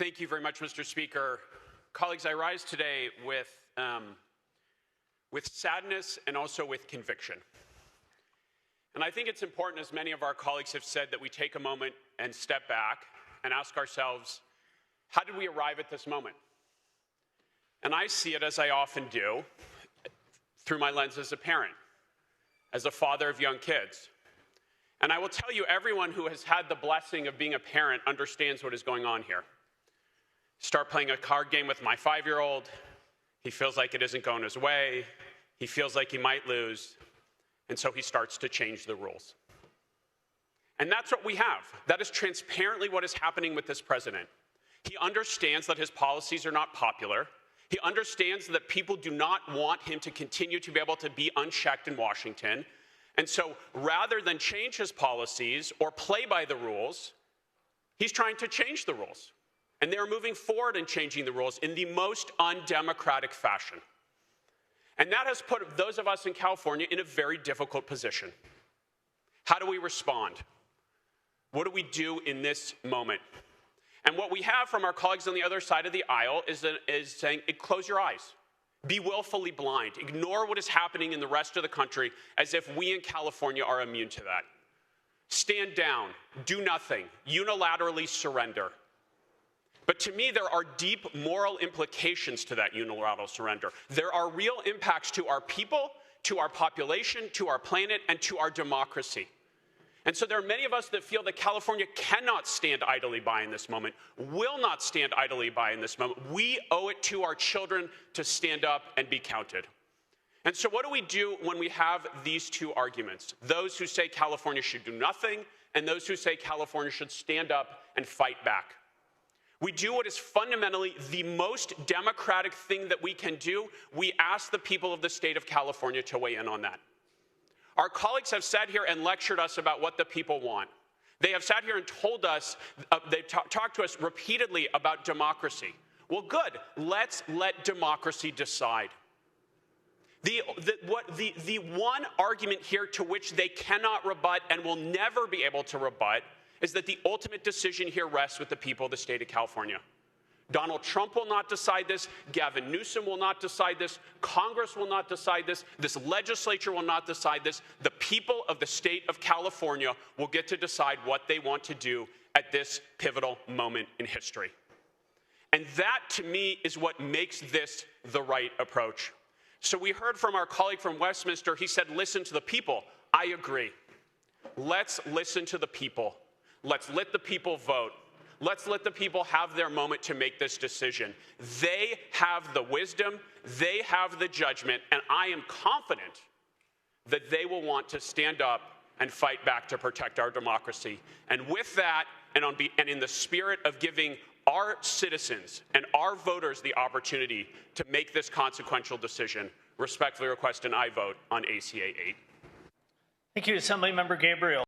Thank you very much, Mr. Speaker. Colleagues, I rise today with sadness and also with conviction. And I think it's important, as many of our colleagues have said, that we take a moment and step back and ask ourselves, how did we arrive at this moment? And I see it, as I often do, through my lens as a parent, as a father of young kids. And I will tell you, everyone who has had the blessing of being a parent understands what is going on here. Start playing a card game with my 5-year-old. He feels like it isn't going his way. He feels like he might lose. And so he starts to change the rules. And that's what we have. That is transparently what is happening with this president. He understands that his policies are not popular. He understands that people do not want him to continue to be able to be unchecked in Washington. And so rather than change his policies or play by the rules, he's trying to change the rules. And they're moving forward in changing the rules in the most undemocratic fashion. And that has put those of us in California in a very difficult position. How do we respond? What do we do in this moment? And what we have from our colleagues on the other side of the aisle is saying, close your eyes. Be willfully blind. Ignore what is happening in the rest of the country as if we in California are immune to that. Stand down. Do nothing. Unilaterally surrender. But to me, there are deep moral implications to that unilateral surrender. There are real impacts to our people, to our population, to our planet, and to our democracy. And so there are many of us that feel that California cannot stand idly by in this moment, will not stand idly by in this moment. We owe it to our children to stand up and be counted. And so what do we do when we have these two arguments? Those who say California should do nothing, and those who say California should stand up and fight back. We do what is fundamentally the most democratic thing that we can do. We ask the people of the state of California to weigh in on that. Our colleagues have sat here and lectured us about what the people want. They have sat here and told us, they've talked to us repeatedly about democracy. Well, good. Let's let democracy decide. The one argument here to which they cannot rebut and will never be able to rebut is that the ultimate decision here rests with the people of the state of California. Donald Trump will not decide this. Gavin Newsom will not decide this. Congress will not decide this. This legislature will not decide this. The people of the state of California will get to decide what they want to do at this pivotal moment in history. And that, to me, is what makes this the right approach. So we heard from our colleague from Westminster. He said, listen to the people. I agree. Let's listen to the people. Let's let the people vote. Let's let the people have their moment to make this decision. They have the wisdom, they have the judgment, and I am confident that they will want to stand up and fight back to protect our democracy. And with that, and in the spirit of giving our citizens and our voters the opportunity to make this consequential decision, respectfully request an aye vote on ACA 8. Thank you, Assemblymember Gabriel.